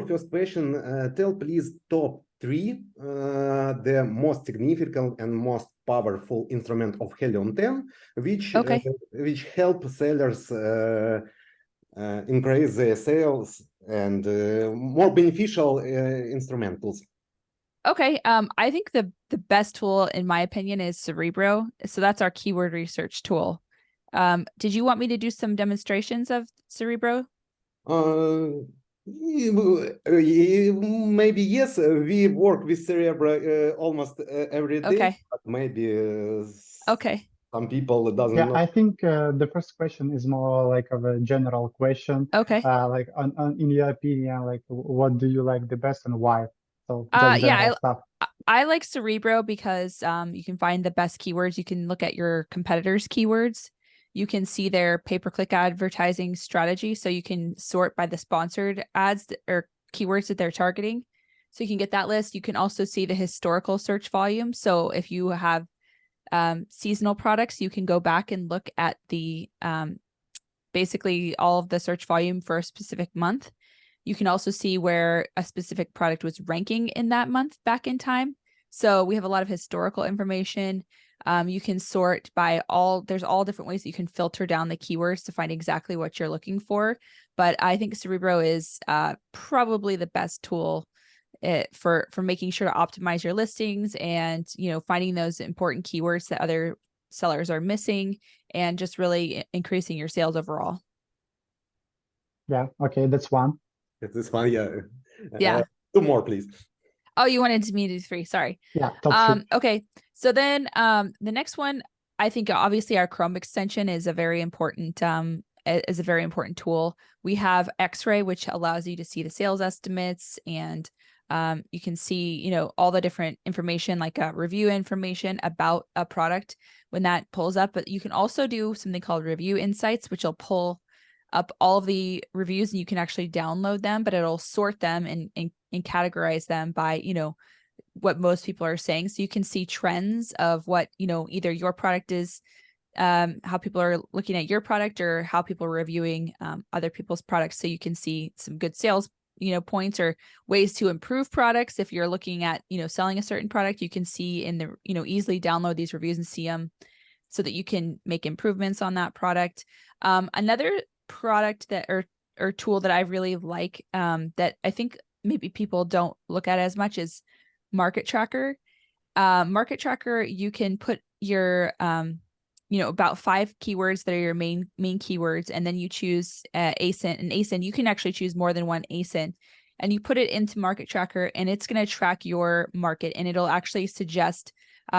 your first question, tell please top three the most significant and most powerful instrument of Helium 10, which help sellers increase their sales and more beneficial instrumentals. Okay, I think the best tool, in my opinion, is Cerebro. So that's our keyword research tool. Did you want me to do some demonstrations of Cerebro? Maybe yes. We work with Cerebro almost every day, Okay. but maybe Okay. some people doesn't know. I think the first question is more like of a general question. Okay. Like in your opinion, like what do you like the best and why? So just general stuff. I like Cerebro because you can find the best keywords. You can look at your competitors' keywords. You can see their pay-per-click advertising strategy. So you can sort by the sponsored ads or keywords that they're targeting. So you can get that list. You can also see the historical search volume. So if you have seasonal products, you can go back and look at the basically all of the search volume for a specific month. You can also see where a specific product was ranking in that month back in time. So we have a lot of historical information. You can sort by there's all different ways that you can filter down the keywords to find exactly what you're looking for. But I think Cerebro is probably the best tool for making sure to optimize your listings and, finding those important keywords that other sellers are missing and just really increasing your sales overall. Yeah. Okay. That's one. This one, yeah. Yeah. 2 more, please. Oh, you wanted me to do 3. Sorry. Yeah. Top 3. Okay. So then the next one, I think obviously our Chrome extension is a very important tool. We have X-Ray, which allows you to see the sales estimates, and you can see, all the different information like review information about a product when that pulls up. But you can also do something called Review Insights, which will pull up all of the reviews and you can actually download them, but it'll sort them and categorize them by, what most people are saying. So you can see trends of what, either your product is, how people are looking at your product or how people are reviewing other people's products. So you can see some good sales, points or ways to improve products. If you're looking at, selling a certain product, you can see in the, easily download these reviews and see them so that you can make improvements on that product. Another product that or tool that I really like that I think maybe people don't look at as much is Market Tracker. Market Tracker, you can put your about 5 keywords that are your main keywords, and then you choose ASIN. And ASIN, you can actually choose more than one ASIN, and you put it into Market Tracker, and it's going to track your market, and it'll actually suggest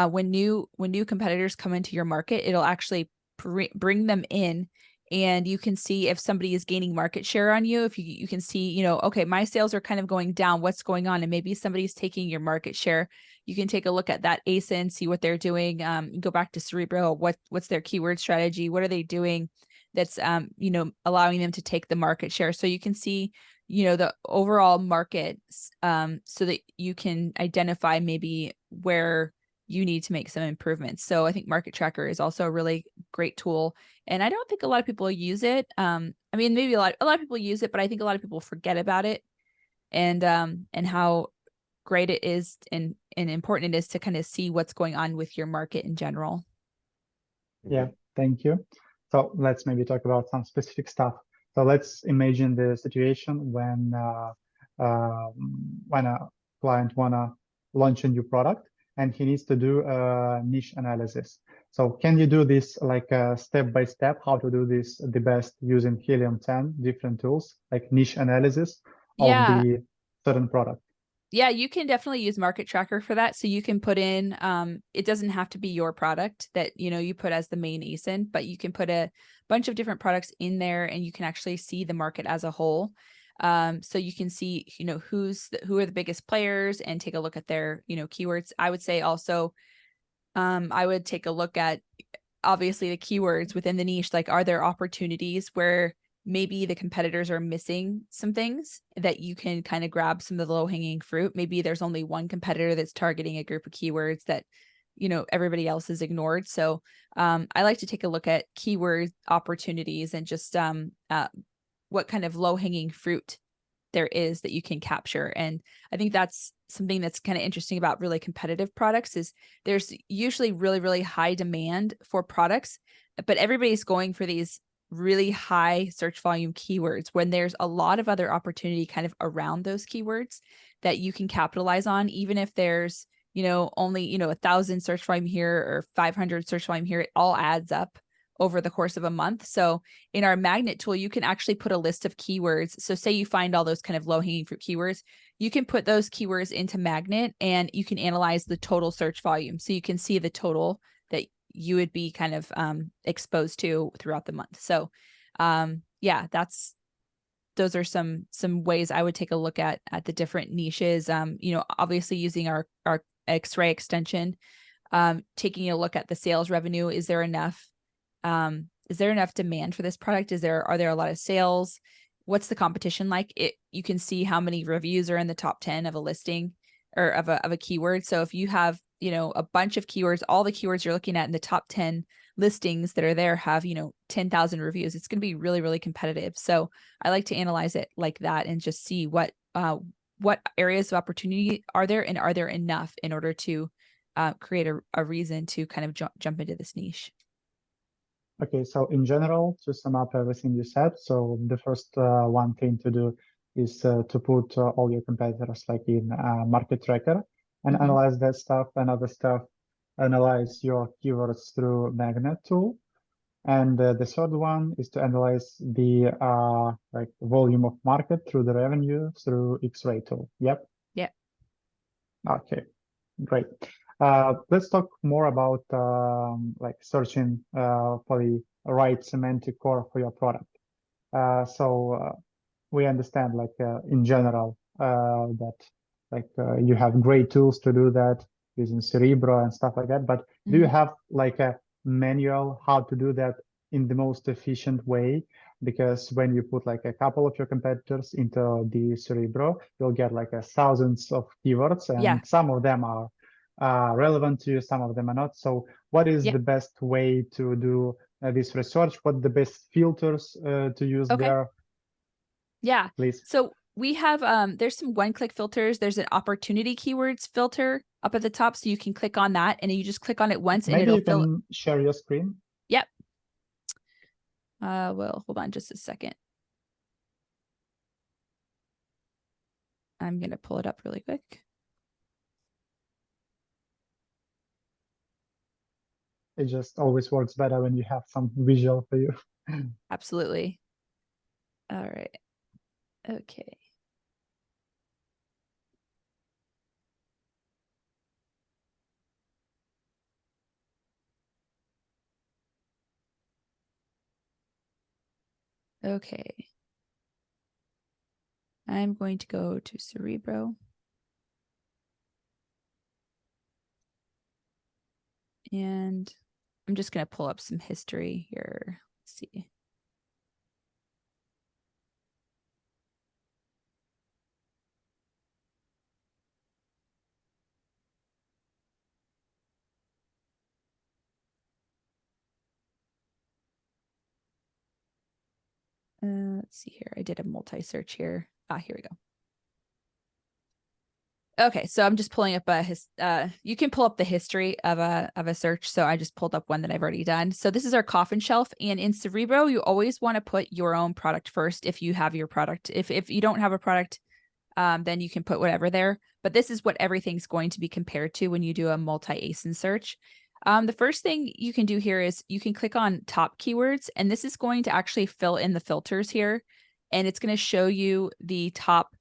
when new competitors come into your market, it'll actually bring them in. And you can see if somebody is gaining market share on you. If you can see, okay, my sales are kind of going down. What's going on? And maybe somebody's taking your market share. You can take a look at that ASIN, see what they're doing. Go back to Cerebro. What's their keyword strategy? What are they doing that's, allowing them to take the market share? So you can see, the overall market so that you can identify maybe where you need to make some improvements. So I think Market Tracker is also a really great tool. And I don't think a lot of people use it. Maybe a lot of people use it, but I think a lot of people forget about it and how great it is and important it is to kind of see what's going on with your market in general. Yeah, thank you. So let's maybe talk about some specific stuff. So let's imagine the situation when a client wanna launch a new product and he needs to do a niche analysis. So can you do this like step by step, how to do this the best using Helium 10 different tools like niche analysis of the certain product? Yeah, you can definitely use Market Tracker for that. So you can put in, it doesn't have to be your product that, you put as the main ASIN, but you can put a bunch of different products in there and you can actually see the market as a whole. So you can see, who are the biggest players and take a look at their, keywords. I would say also, I would take a look at obviously the keywords within the niche. Like, are there opportunities where maybe the competitors are missing some things that you can kind of grab some of the low-hanging fruit? Maybe there's only one competitor that's targeting a group of keywords that, everybody else is ignored. So I like to take a look at keyword opportunities and just what kind of low-hanging fruit there is that you can capture. And I think that's something that's kind of interesting about really competitive products is there's usually really, really high demand for products, but everybody's going for these really high search volume keywords when there's a lot of other opportunity kind of around those keywords that you can capitalize on, even if there's, only, 1,000 search volume here or 500 search volume here, it all adds up over the course of a month. So in our magnet tool, you can actually put a list of keywords. So say you find all those kind of low hanging fruit keywords, you can put those keywords into magnet and you can analyze the total search volume. So you can see the total that you would be kind of exposed to throughout the month. So yeah, those are some ways I would take a look at the different niches. Obviously using our X-ray extension, taking a look at the sales revenue. Is there enough demand for this product? Are there a lot of sales? What's the competition like? You can see how many reviews are in the top 10 of a listing or of a keyword. So if you have, a bunch of keywords, all the keywords you're looking at in the top 10 listings that are there have, 10,000 reviews, it's going to be really, really competitive. So I like to analyze it like that and just see what areas of opportunity are there, and are there enough in order to create a reason to kind of jump into this niche. Okay, so in general, to sum up everything you said, so the first one thing to do is to put all your competitors like in market tracker and analyze that stuff. Another stuff, analyze your keywords through magnet tool. And the third one is to analyze the like volume of market through the revenue through X-ray tool. Yep. Yeah. Okay, great. Let's talk more about like searching for the right semantic core for your product. So we understand like in general that like you have great tools to do that using Cerebro and stuff like that. But do you have like a manual how to do that in the most efficient way? Because when you put like a couple of your competitors into the Cerebro, you'll get like thousands of keywords, and some of them are relevant to you, some of them are not. So what is the best way to do this research? What the best filters to use there? Yeah, please. So we have, there's some one-click filters. There's an opportunity keywords filter up at the top. So you can click on that and you just click on it once and it'll fill. Maybe you can share your screen. Yep. Well, hold on just a second. I'm going to pull it up really quick. It just always works better when you have some visual for you. Absolutely. All right. Okay. Okay. I'm going to go to Cerebro. And I'm just going to pull up some history here. Let's see. Let's see here. I did a multi-search here. Here we go. Okay, so I'm just pulling up you can pull up the history of a search. So I just pulled up one that I've already done. So this is our coffin shelf, and in Cerebro, you always want to put your own product first. If you have your product, if you don't have a product, then you can put whatever there. But this is what everything's going to be compared to when you do a multi-ASIN search. The first thing you can do here is you can click on top keywords, and this is going to actually fill in the filters here, and it's going to show you the top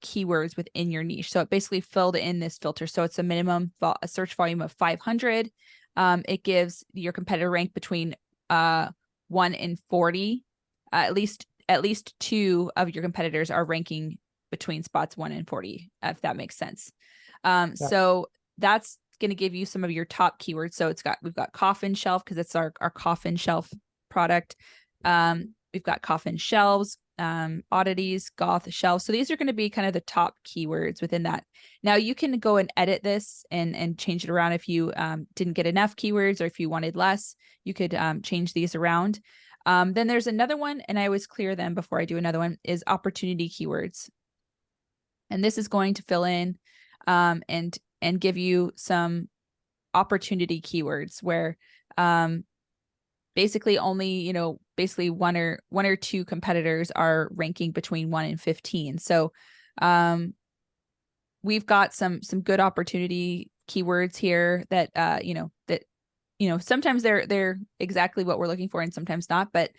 keywords within your niche. So it basically filled in this filter. So it's a minimum search volume of 500. It gives your competitor rank between 1 and 40. At least 2 of your competitors are ranking between spots 1 and 40, if that makes sense. So that's going to give you some of your top keywords. So we've got coffin shelf because it's our coffin shelf product. We've got coffin shelves, oddities, goth shelves. So these are going to be kind of the top keywords within that. Now you can go and edit this and change it around if you didn't get enough keywords or if you wanted less, you could change these around. Then there's another one, and I always clear them before I do another one, is opportunity keywords. And this is going to fill in and give you some opportunity keywords where basically only, basically one or two competitors are ranking between 1 and 15. So we've got some good opportunity keywords here that sometimes they're exactly what we're looking for and sometimes not, but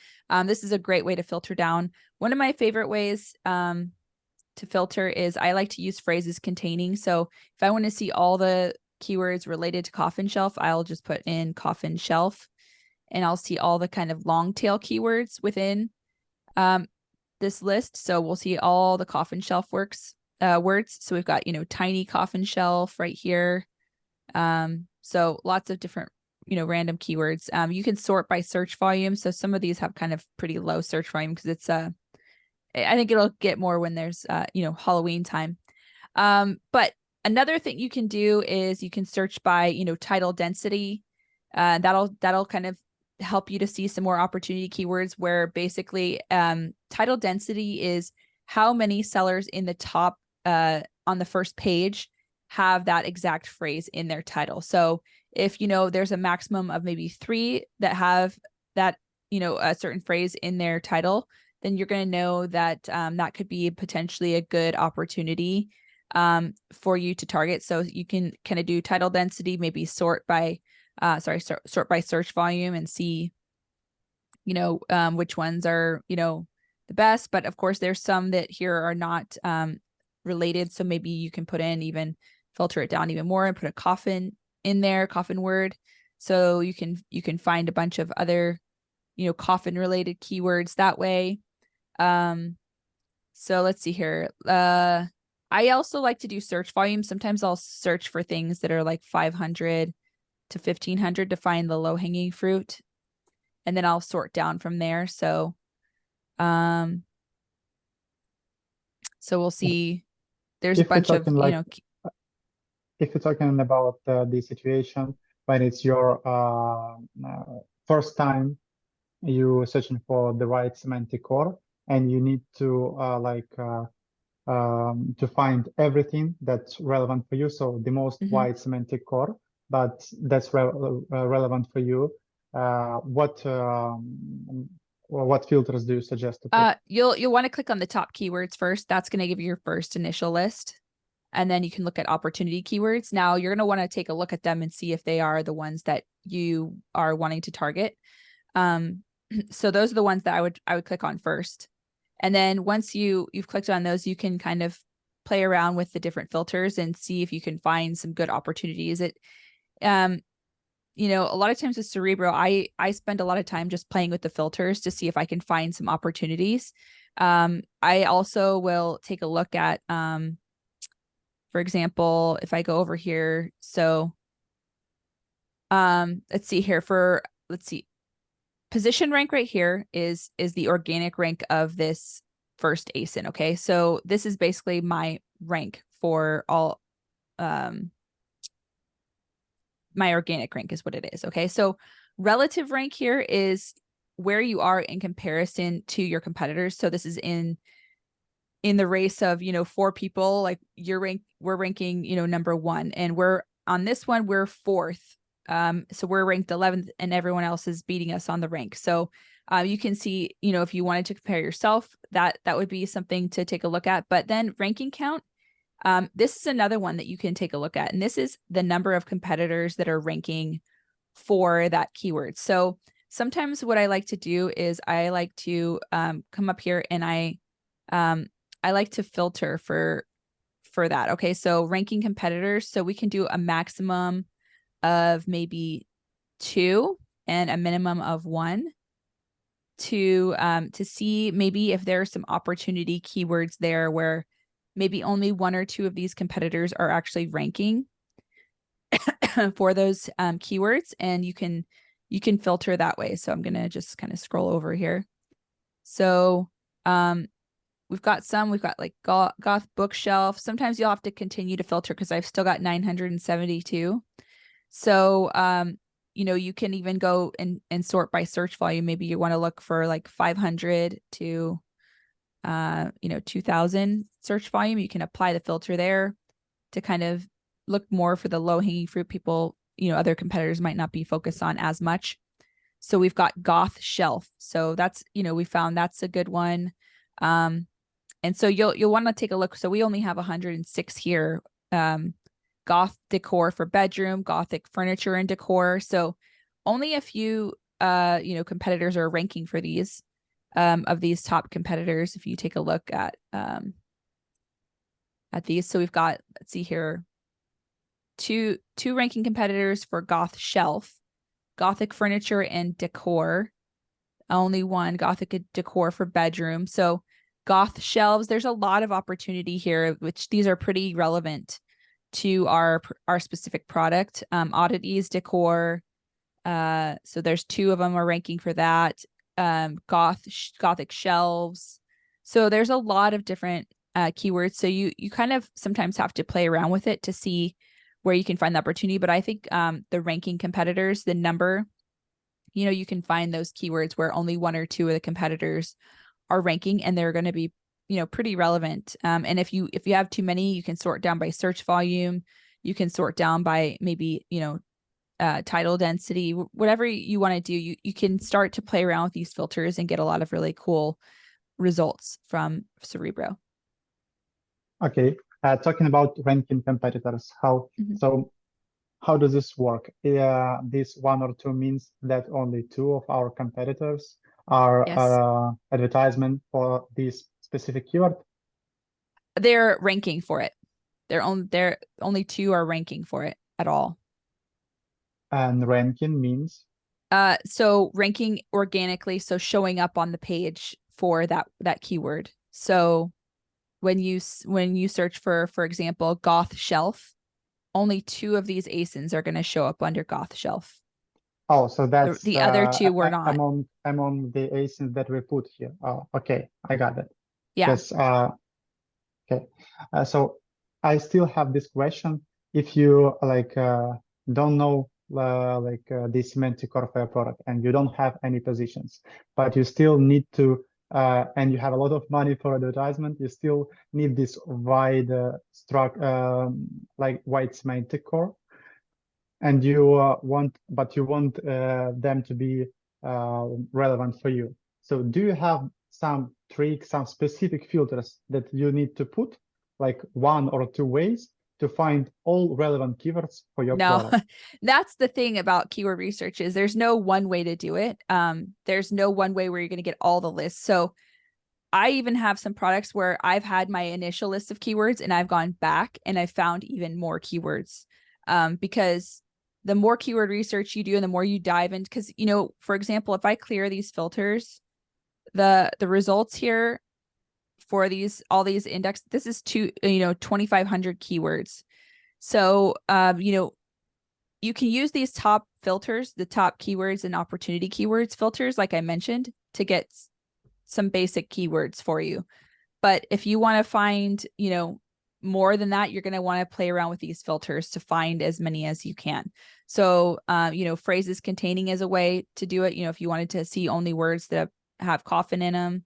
this is a great way to filter down. One of my favorite ways to filter is I like to use phrases containing. So if I want to see all the keywords related to coffin shelf, I'll just put in coffin shelf, and I'll see all the kind of long tail keywords within this list. So we'll see all the coffin shelf words. So we've got, tiny coffin shelf right here. So lots of different, random keywords. You can sort by search volume. So some of these have kind of pretty low search volume because it's I think it'll get more when there's Halloween time. But another thing you can do is you can search by title density. That'll kind of help you to see some more opportunity keywords where basically title density is how many sellers in the top on the first page have that exact phrase in their title. So if there's a maximum of maybe 3 that have that a certain phrase in their title, then you're going to know that that could be potentially a good opportunity for you to target. So you can kind of do title density, maybe sort by search volume and see, which ones are, the best. But of course, there's some that here are not related. So maybe you can put in even filter it down even more and put a coffin in there, coffin word. So you can find a bunch of other, coffin related keywords that way. So let's see here. I also like to do search volume. Sometimes I'll search for things that are like 500 to 1500 to find the low hanging fruit. And then I'll sort down from there. So, so we'll see there's a bunch of, if you're talking about the situation when it's your first time you searching for the right semantic core, and you need to to find everything that's relevant for you. So the most wide semantic core, but that's relevant for you. What filters do you suggest to pick? You'll want to click on the top keywords first. That's going to give you your first initial list. And then you can look at opportunity keywords. Now you're going to want to take a look at them and see if they are the ones that you are wanting to target. So those are the ones that I would click on first. And then once you've clicked on those, you can kind of play around with the different filters and see if you can find some good opportunities. A lot of times with Cerebro, I spend a lot of time just playing with the filters to see if I can find some opportunities. I also will take a look at, for example, if I go over here, so let's see, position rank right here is the organic rank of this first ASIN. Okay, so this is basically my rank for all, my organic rank is what it is. Okay, so relative rank here is where you are in comparison to your competitors. So this is in the race of 4 people, like we're ranking number 1, and we're on this one we're 4th. So we're ranked 11th and everyone else is beating us on the rank. So you can see, if you wanted to compare yourself, that would be something to take a look at. But then ranking count, this is another one that you can take a look at. And this is the number of competitors that are ranking for that keyword. So sometimes what I like to do is I like to come up here and I like to filter for that. Okay, so ranking competitors. So we can do a maximum of maybe 2 and a minimum of 1 to see maybe if there are some opportunity keywords there where maybe only 1 or 2 of these competitors are actually ranking for those keywords, and you can filter that way. So I'm gonna just kind of scroll over here. So we've got like goth bookshelf. Sometimes you'll have to continue to filter because I've still got 972. So, you can even go and sort by search volume. Maybe you want to look for like 500 to 2000 search volume. You can apply the filter there to kind of look more for the low hanging fruit people, other competitors might not be focused on as much. So we've got goth shelf. So that's, we found that's a good one. And so you'll want to take a look. So we only have 106 here. Goth decor for bedroom, gothic furniture and decor. So only a few competitors are ranking for these of these top competitors. If you take a look at these, so we've got, let's see here, two ranking competitors for goth shelf, gothic furniture and decor. Only one gothic decor for bedroom. So goth shelves, there's a lot of opportunity here, which these are pretty relevant to our specific product. Oddities decor. So there's 2 of them are ranking for that. Gothic shelves. So there's a lot of different keywords. So you kind of sometimes have to play around with it to see where you can find the opportunity. But I think the ranking competitors, the number, you can find those keywords where only 1 or 2 of the competitors are ranking, and they're going to be pretty relevant. And if you have too many, you can sort down by search volume. You can sort down by maybe title density, whatever you want to do. You can start to play around with these filters and get a lot of really cool results from Cerebro. Okay, talking about ranking competitors, how does this work? This 1 or 2 means that only 2 of our competitors are advertisement for this specific keyword? They're ranking for it. They're only 2 are ranking for it at all. And ranking means? So ranking organically, so showing up on the page for that keyword. So when you search for example, goth shelf, only 2 of these ASINs are going to show up under goth shelf. Oh, so that's the other 2 were not among the ASINs that we put here. Oh, okay, I got it. Yeah. Yes. Okay. So I still have this question. If you don't know the semantic core of your product and you don't have any positions, but you still need to and you have a lot of money for advertisement, you still need this wide wide semantic core, and you want them to be relevant for you. So do you have some tricks, some specific filters that you need to put, like 1 or 2 ways to find all relevant keywords for your product? That's the thing about keyword research, is there's no one way to do it. There's no one way where you're going to get all the lists. So I even have some products where I've had my initial list of keywords and I've gone back and I've found even more keywords, because the more keyword research you do and the more you dive in, because, for example, if I clear these filters, the results here for all these index, this is 2,500 keywords. So, you can use these top filters, the top keywords and opportunity keywords filters, like I mentioned, to get some basic keywords for you. But if you want to find, more than that, you're going to want to play around with these filters to find as many as you can. So, phrases containing is a way to do it. If you wanted to see only words that have coffin in them,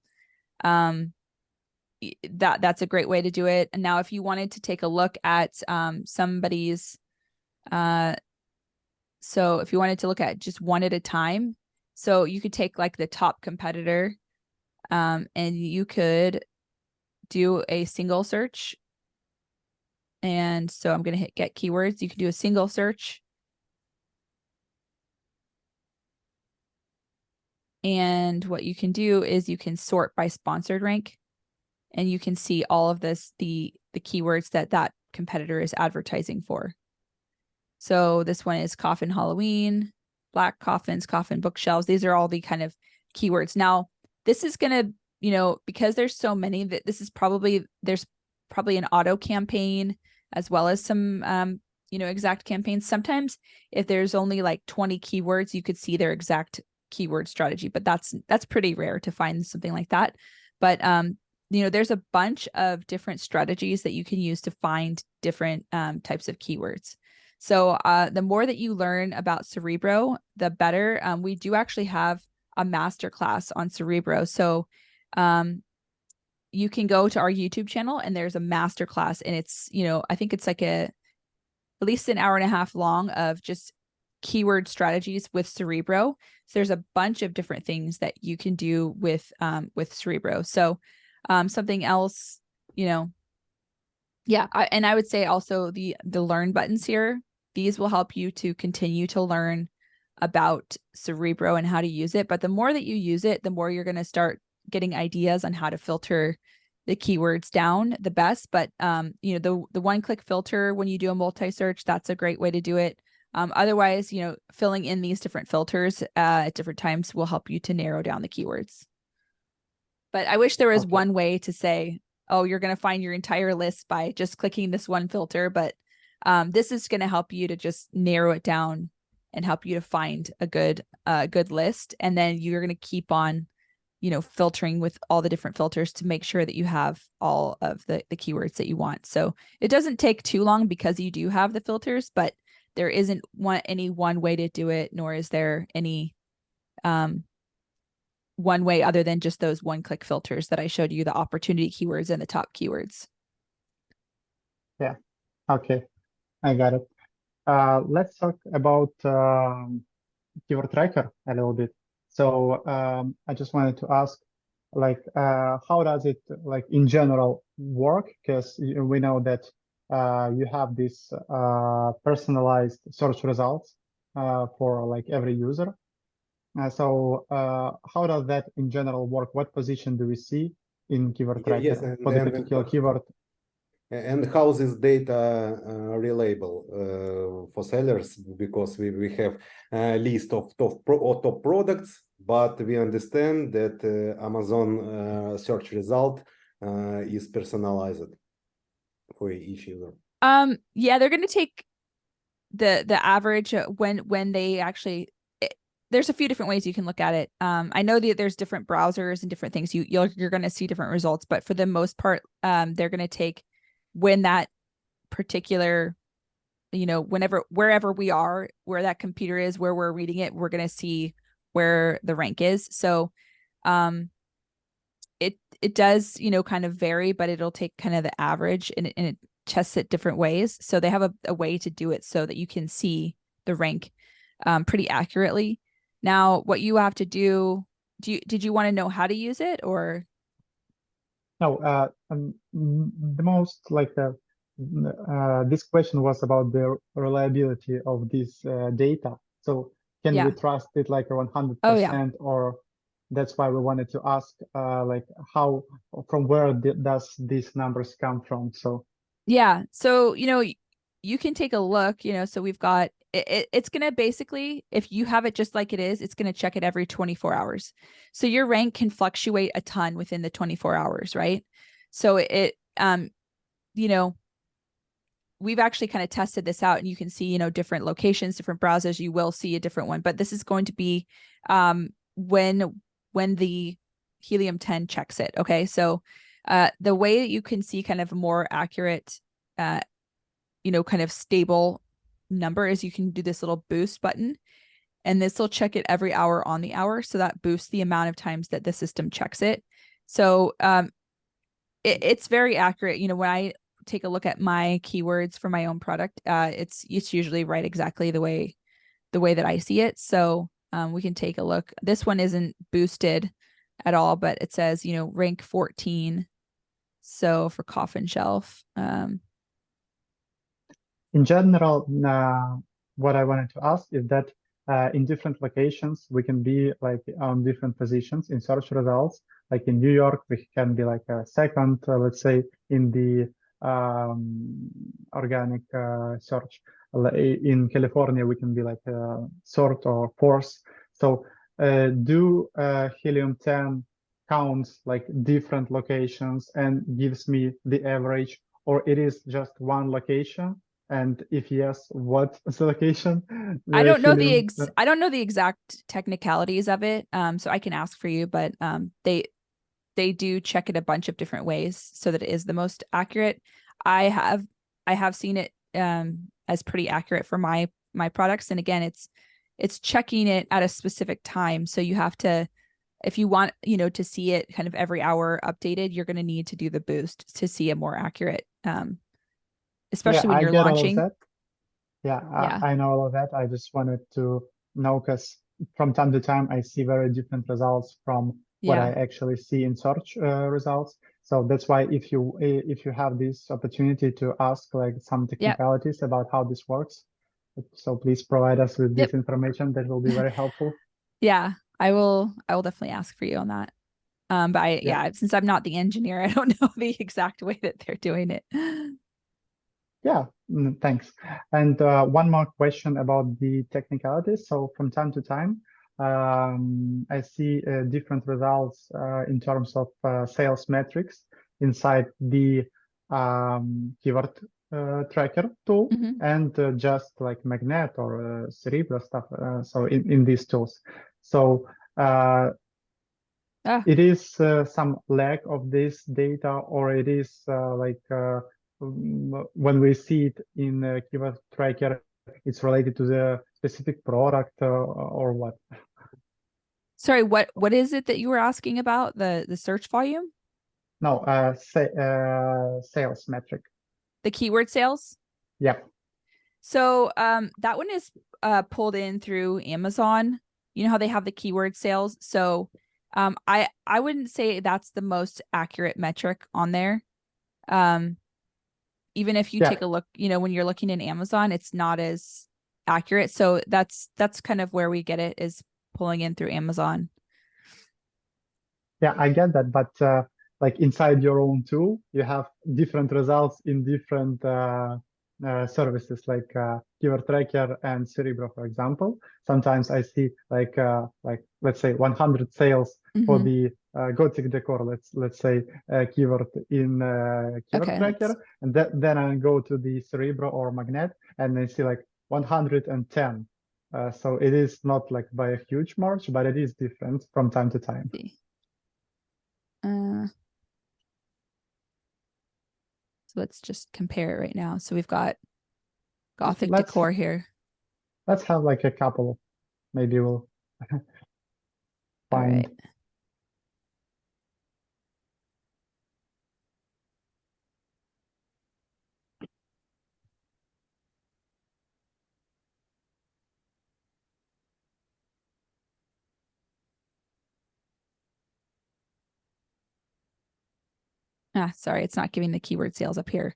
that's a great way to do it. And now if you wanted to take a look at somebody's, so if you wanted to look at just one at a time, so you could take like the top competitor, and you could do a single search. And so I'm going to hit get keywords. You can do a single search. And what you can do is you can sort by sponsored rank, and you can see all of this, the keywords that competitor is advertising for. So this one is coffin Halloween, black coffins, coffin bookshelves. These are all the kind of keywords. Now, this is going to, because there's so many, that this is there's probably an auto campaign as well as some, exact campaigns. Sometimes if there's only like 20 keywords, you could see their exact keyword strategy, but that's pretty rare to find something like that. But, there's a bunch of different strategies that you can use to find different types of keywords. So the more that you learn about Cerebro, the better. We do actually have a masterclass on Cerebro. So you can go to our YouTube channel and there's a masterclass, and it's, I think it's like at least an hour and a half long of just keyword strategies with Cerebro. So there's a bunch of different things that you can do with Cerebro. So something else, yeah. And I would say also the learn buttons here, these will help you to continue to learn about Cerebro and how to use it. But the more that you use it, the more you're going to start getting ideas on how to filter the keywords down the best. But the one-click filter when you do a multi-search, that's a great way to do it. Otherwise, filling in these different filters at different times will help you to narrow down the keywords. But I wish there was one way to say, oh, you're going to find your entire list by just clicking this one filter. But this is going to help you to just narrow it down and help you to find a good list. And then you're going to keep on, filtering with all the different filters to make sure that you have all of the keywords that you want. So it doesn't take too long because you do have the filters, but there isn't any one way to do it, nor is there any one way other than just those one-click filters that I showed you, the opportunity keywords and the top keywords. Yeah. Okay. I got it. Let's talk about keyword tracker a little bit. So I just wanted to ask, how does it, in general, work? Because we know that you have this personalized search results for every user. So how does that in general work? What position do we see in keyword tracker Yes, for the particular keyword? And how this data reliable for sellers, because we have a list of top products, but we understand that Amazon search result is personalized for each user. Yeah, they're going to take the average when they actually. There's a few different ways you can look at it. I know that there's different browsers and different things. You're going to see different results, but for the most part, they're going to take when that particular, wherever we are, where that computer is, where we're reading it, we're going to see where the rank is. So it does, kind of vary, but it'll take kind of the average and it tests it different ways. So they have a way to do it so that you can see the rank pretty accurately. Now, what you have to do, did you want to know how to use it or? No, the most this question was about the reliability of this data. So can we trust it 100%? Oh, yeah. Or that's why we wanted to ask how, from where does these numbers come from? So yeah, so you can take a look. So we've got it's going to basically, if you have it just like it is, it's going to check it every 24 hours. So your rank can fluctuate a ton within the 24 hours, right? So we've actually kind of tested this out, and you can see, different locations, different browsers, you will see a different one, but this is going to be when the Helium 10 checks it. Okay. So the way that you can see kind of a more accurate, kind of stable number is you can do this little boost button, and this will check it every hour on the hour. So that boosts the amount of times that the system checks it. So it's very accurate. When I take a look at my keywords for my own product, it's usually right exactly the way that I see it. So we can take a look. This one isn't boosted at all, but it says, rank 14. So for coffin shelf. In general, what I wanted to ask is that in different locations, we can be on different positions in search results. Like in New York, we can be a second, let's say, in the organic search. In California, we can be third or fourth. So do Helium 10 counts different locations and gives me the average, or it is just one location? And if yes, what is the location? I don't know the exact technicalities of it. So I can ask for you, but they do check it a bunch of different ways so that it is the most accurate. I have seen it as pretty accurate for my products. And again, it's checking it at a specific time. So you have to, if you want, to see it kind of every hour updated, you're going to need to do the boost to see a more accurate, especially when I you're get launching. all of that. Yeah, Yeah. I know all of that. I just wanted to know because from time to time I see very different results from what I actually see in search results. So that's why if you have this opportunity to ask like some technicalities about how this works, so please provide us with this information. That will be very helpful. Yeah, I will definitely ask for you on that. But since I'm not the engineer, I don't know the exact way that they're doing it. Yeah, thanks. And one more question about the technicalities. So from time to time, I see different results in terms of sales metrics inside the keyword tracker tool and just like Magnet or Cerebro stuff. So in these tools. So it is some lack of this data, or it is when we see it in keyword tracker, it's related to the specific product or what? Sorry, what is it that you were asking about? The search volume? No, sales metric. The keyword sales? Yeah. So that one is pulled in through Amazon. You know how they have the keyword sales? So I wouldn't say that's the most accurate metric on there. Even if you take a look, when you're looking in Amazon, it's not as accurate. So that's kind of where we get it, is pulling in through Amazon. Yeah, I get that, but like inside your own tool, you have different results in different services, like keyword tracker and Cerebro, for example. Sometimes I see like let's say 100 sales for the Gothic decor, let's say keyword in keyword tracker, and then I go to the Cerebro or Magnet and I see like 110. So it is not like by a huge margin, but it is different from time to time. So let's just compare it right now. So we've got Gothic decor here. Let's have like a couple. Maybe we'll find. Sorry, it's not giving the keyword sales up here.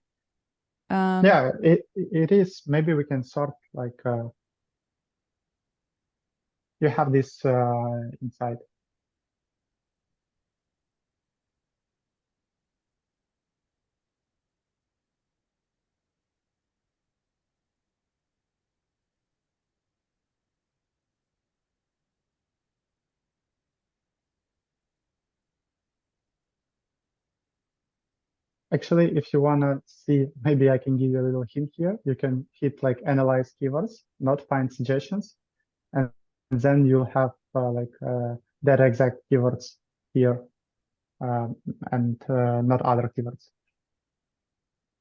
Yeah, it is. Maybe we can sort like you have this inside. Actually, if you want to see, maybe I can give you a little hint here. You can hit like analyze keywords, not find suggestions, and then you'll have that exact keywords here and not other keywords.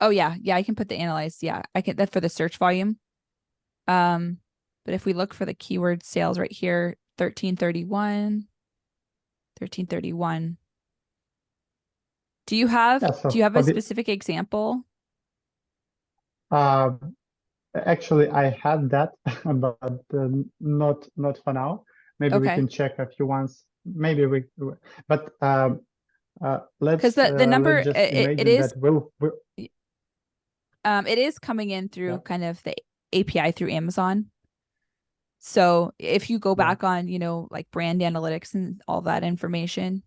Oh yeah, I can put the analyze. Yeah, I can, that for the search volume. But if we look for the keyword sales right here, 1331. Do you have a specific example? Actually, I had that, but not for now. Maybe we can check a few ones. Maybe but let's, because the number let's just imagine it is that it is coming in through kind of the API through Amazon. So if you go back on, like brand analytics and all that information,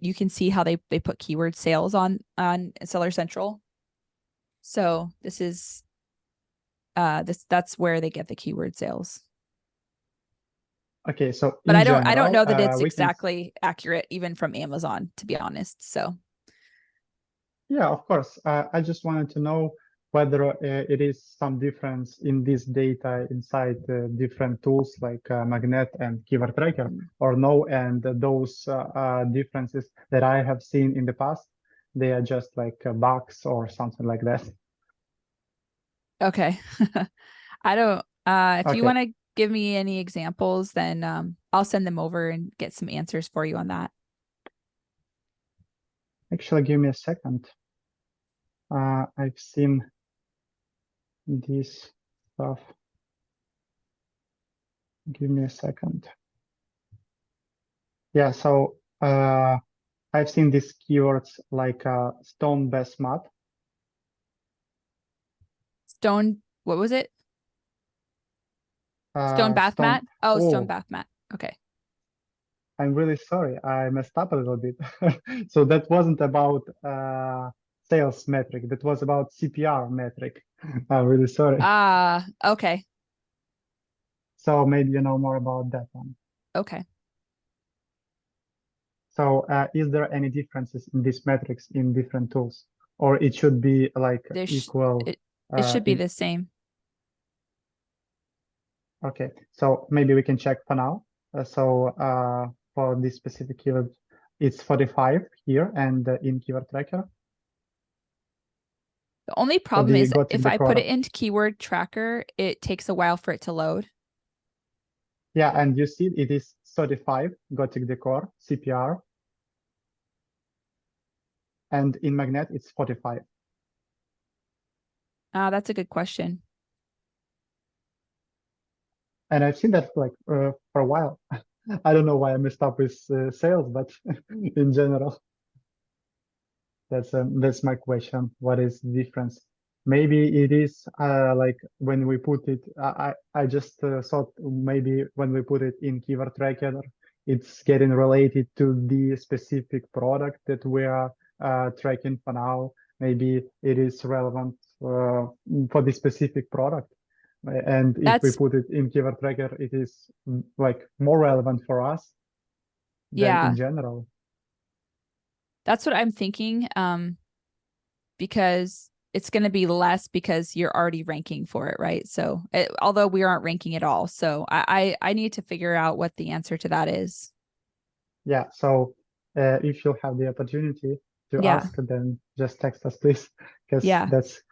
you can see how they put keyword sales on Seller Central. So this is that's where they get the keyword sales. Okay, so but I don't know that it's exactly accurate even from Amazon, to be honest. So yeah, of course. I just wanted to know whether it is some difference in this data inside different tools like Magnet and Keyword Tracker or no, and those differences that I have seen in the past, they are just like bugs or something like that. Okay. I don't, if you Okay. want to give me any examples, then I'll send them over and get some answers for you on that. Actually, give me a second. I've seen this stuff. Give me a second. Yeah, so I've seen these keywords like stone bass mat. Stone, what was it? Stone bath Stone. mat? Oh, stone Oh, bath mat. Okay. I'm really sorry. I messed up a little bit. So that wasn't about sales metric. That was about CPR metric. I'm really sorry. Okay. So maybe you know more about that one. Okay. So is there any differences in these metrics in different tools, or it should be like There equal? it should be In, the same. okay, so maybe we can check for now. For this specific keyword, it's 45 here and in keyword tracker. The only For problem the is Gothic if I put decor. it into keyword tracker, it takes a while for it to load. Yeah, and you see it is 35 Gothic decor CPR, and in magnet it's 45. That's a good question. And I've seen that like for a while. I don't know why I messed up with sales, but in general, that's my question. What is the difference? Maybe it is like when we put it. I just thought maybe when we put it in keyword tracker, it's getting related to the specific product that we are tracking for now. Maybe it is relevant for the specific product. And if we That's put it in keyword tracker, it is like more relevant for us than yeah, in general. that's what I'm thinking. Because it's going to be less because you're already ranking for it, right? So although we aren't ranking at all, so I need to figure out what the answer to that is. Yeah. So if you have the opportunity to Yeah. ask, then just text us, please, because Yeah. that's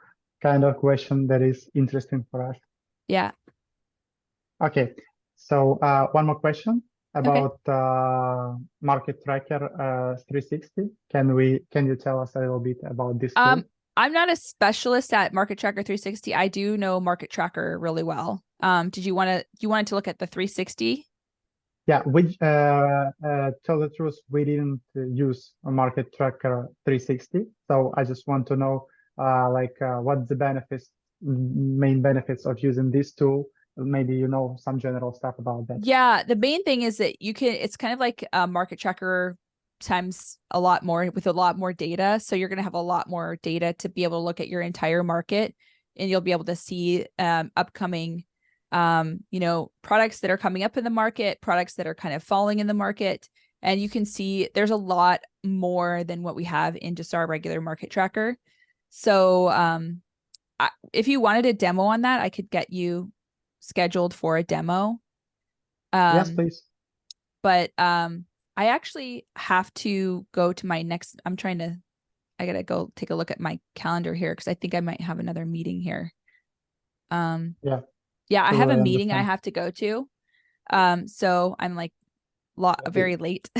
kind of question that is interesting for us. Yeah. Okay. So one more question Okay. about Market Tracker 360. Can you tell us a little bit about this tool? I'm not a specialist at Market Tracker 360. I do know Market Tracker really well. You wanted to look at the 360? Yeah, tell the truth, we didn't use a Market Tracker 360. So I just want to know what the main benefits of using this tool. Maybe you know some general stuff about that. Yeah, the main thing is that it's kind of like a Market Tracker times a lot more with a lot more data. So you're going to have a lot more data to be able to look at your entire market, and you'll be able to see upcoming products that are coming up in the market, products that are kind of falling in the market. And you can see there's a lot more than what we have in just our regular Market Tracker. So if you wanted a demo on that, I could get you scheduled for a demo. Yes, please. But I actually have to go to my next, I gotta go take a look at my calendar here because I think I might have another meeting here. Yeah. Yeah, I have a Totally meeting I understand. have to go to. So I'm like very late.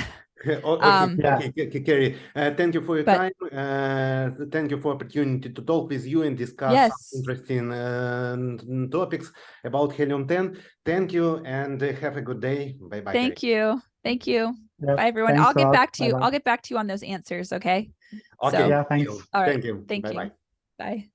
Okay, Kerry. Thank you for your But time. Thank you for opportunity to talk with you and discuss some yes, interesting topics about Helium 10. Thank you and have a good day. Bye bye, Kerry. thank you. Thank you. Yes, Bye, everyone. thanks I'll a get lot. back to you. Bye-bye. I'll get back to you on those answers. Okay. Okay, So, Yeah, thanks. all right. thank you. Thank Bye you. bye. Bye.